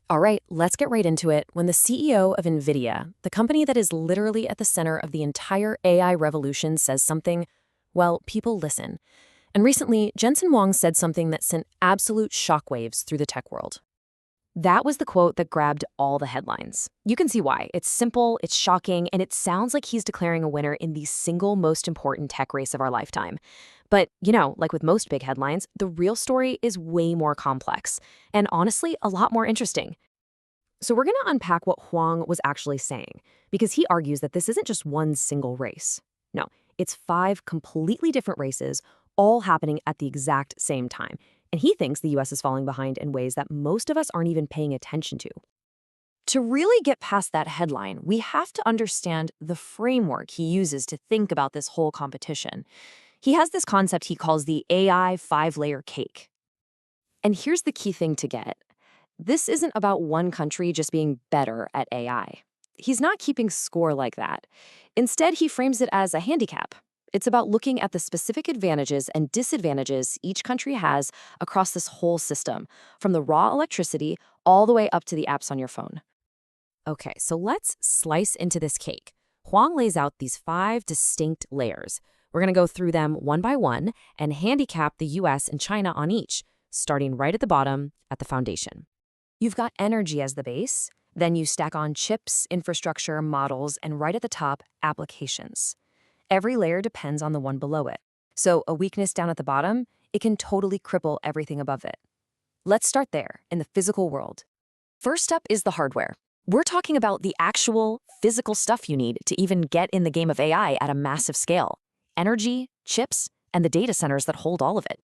All right, let's get right into it. When the CEO of NVIDIA, the company that is literally at the center of the entire AI revolution, says something, well, people listen. And recently, Jensen Huang said something that sent absolute shockwaves through the tech world. That was the quote that grabbed all the headlines. You can see why. It's simple, it's shocking, and it sounds like he's declaring a winner in the single most important tech race of our lifetime. But, like with most big headlines, the real story is way more complex, and honestly, a lot more interesting. So we're going to unpack what Huang was actually saying, because he argues that this isn't just one single race. No, it's five completely different races, all happening at the exact same time. And he thinks the US is falling behind in ways that most of us aren't even paying attention to. To really get past that headline, we have to understand the framework he uses to think about this whole competition. He has this concept he calls the AI five-layer cake. And here's the key thing to get. This isn't about one country just being better at AI. He's not keeping score like that. Instead, he frames it as a handicap. It's about looking at the specific advantages and disadvantages each country has across this whole system, from the raw electricity all the way up to the apps on your phone. Okay, so let's slice into this cake. Huang lays out these five distinct layers. We're going to go through them one by one and handicap the US and China on each, starting right at the bottom at the foundation. You've got energy as the base, then you stack on chips, infrastructure, models, and right at the top, applications. Every layer depends on the one below it. So a weakness down at the bottom, it can totally cripple everything above it. Let's start there, in the physical world. First up is the hardware. We're talking about the actual physical stuff you need to even get in the game of AI at a massive scale. Energy, chips, and the data centers that hold all of it.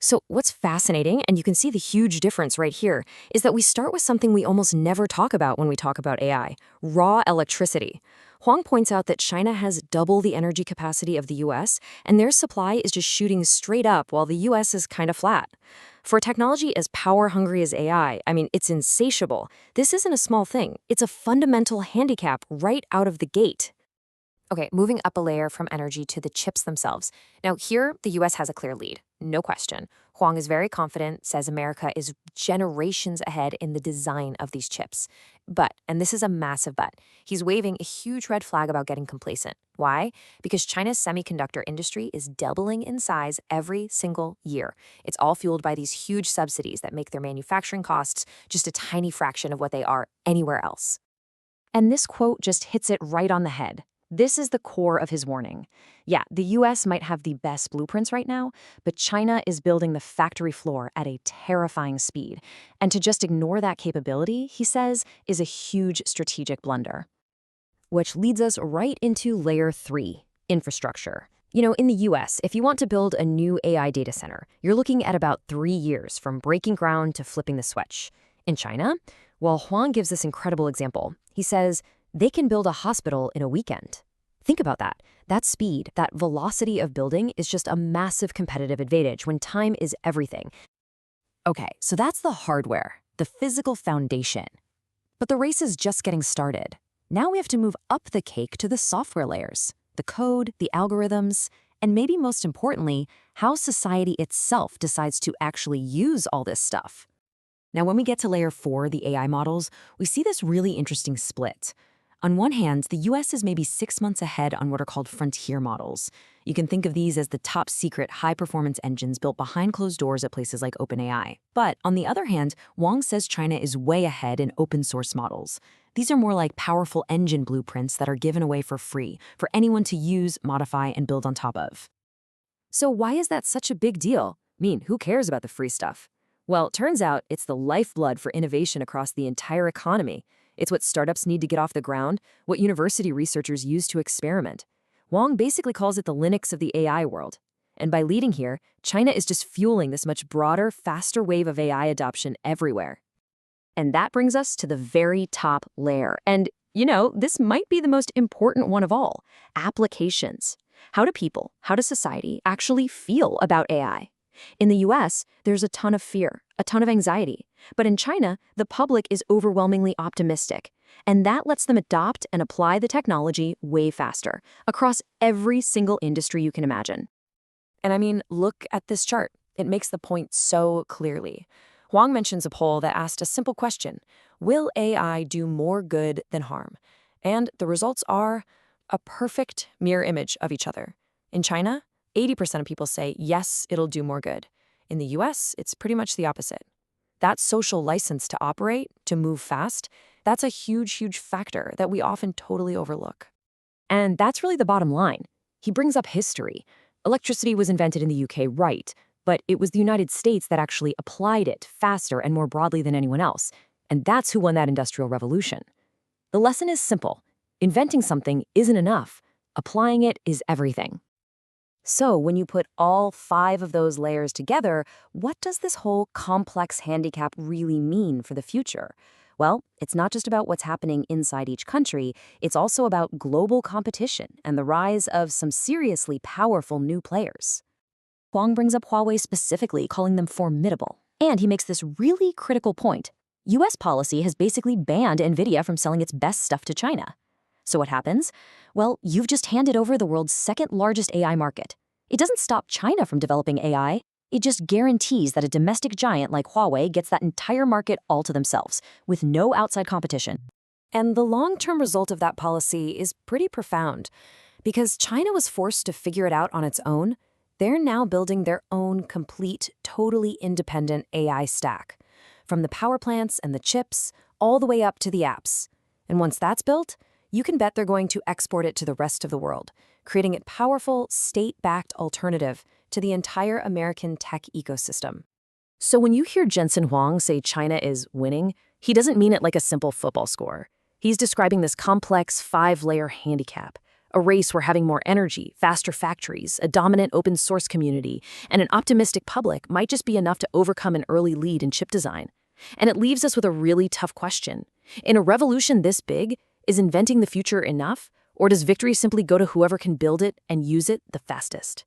So what's fascinating, and you can see the huge difference right here, is that we start with something we almost never talk about when we talk about AI, raw electricity. Huang points out that China has double the energy capacity of the US, and their supply is just shooting straight up while the US is kind of flat. For technology as power-hungry as AI, it's insatiable. This isn't a small thing. It's a fundamental handicap right out of the gate. Okay, moving up a layer from energy to the chips themselves. Now here, the US has a clear lead, no question. Huang is very confident, says America is generations ahead in the design of these chips. But, and this is a massive but, he's waving a huge red flag about getting complacent. Why? Because China's semiconductor industry is doubling in size every single year. It's all fueled by these huge subsidies that make their manufacturing costs just a tiny fraction of what they are anywhere else. And this quote just hits it right on the head. This is the core of his warning. Yeah, the US might have the best blueprints right now, but China is building the factory floor at a terrifying speed. And to just ignore that capability, he says, is a huge strategic blunder. Which leads us right into layer 3, infrastructure. In the US, if you want to build a new AI data center, you're looking at about 3 years from breaking ground to flipping the switch. In China, well, Huang gives this incredible example. He says, they can build a hospital in a weekend. Think about that. That speed, that velocity of building is just a massive competitive advantage when time is everything. Okay, so that's the hardware, the physical foundation. But the race is just getting started. Now we have to move up the cake to the software layers, the code, the algorithms, and maybe most importantly, how society itself decides to actually use all this stuff. Now, when we get to layer 4, the AI models, we see this really interesting split. On one hand, the US is maybe 6 months ahead on what are called frontier models. You can think of these as the top secret high-performance engines built behind closed doors at places like OpenAI. But on the other hand, Huang says China is way ahead in open source models. These are more like powerful engine blueprints that are given away for free for anyone to use, modify, and build on top of. So why is that such a big deal? Who cares about the free stuff? Well, it turns out it's the lifeblood for innovation across the entire economy. It's what startups need to get off the ground, what university researchers use to experiment. Huang basically calls it the Linux of the AI world. And by leading here, China is just fueling this much broader, faster wave of AI adoption everywhere. And that brings us to the very top layer. And, this might be the most important one of all, applications. How do people, how does society actually feel about AI? In the US, there's a ton of fear, a ton of anxiety. But in China, the public is overwhelmingly optimistic. And that lets them adopt and apply the technology way faster, across every single industry you can imagine. And look at this chart. It makes the point so clearly. Huang mentions a poll that asked a simple question: will AI do more good than harm? And the results are a perfect mirror image of each other. In China, 80% of people say yes, it'll do more good. In the US, it's pretty much the opposite. That social license to operate, to move fast, that's a huge, huge factor that we often totally overlook. And that's really the bottom line. He brings up history. Electricity was invented in the UK, right, but it was the United States that actually applied it faster and more broadly than anyone else. And that's who won that Industrial Revolution. The lesson is simple. Inventing something isn't enough. Applying it is everything. So when you put all 5 of those layers together, what does this whole complex handicap really mean for the future? Well, it's not just about what's happening inside each country, it's also about global competition and the rise of some seriously powerful new players. Huang brings up Huawei specifically, calling them formidable. And he makes this really critical point. US policy has basically banned NVIDIA from selling its best stuff to China. So what happens? Well, you've just handed over the world's second largest AI market. It doesn't stop China from developing AI. It just guarantees that a domestic giant like Huawei gets that entire market all to themselves, with no outside competition. And the long-term result of that policy is pretty profound. Because China was forced to figure it out on its own, they're now building their own complete, totally independent AI stack. From the power plants and the chips, all the way up to the apps. And once that's built, you can bet they're going to export it to the rest of the world, creating a powerful, state-backed alternative to the entire American tech ecosystem. So when you hear Jensen Huang say China is winning, he doesn't mean it like a simple football score. He's describing this complex 5-layer handicap, a race where having more energy, faster factories, a dominant open source community, and an optimistic public might just be enough to overcome an early lead in chip design. And it leaves us with a really tough question. In a revolution this big, is inventing the future enough, or does victory simply go to whoever can build it and use it the fastest?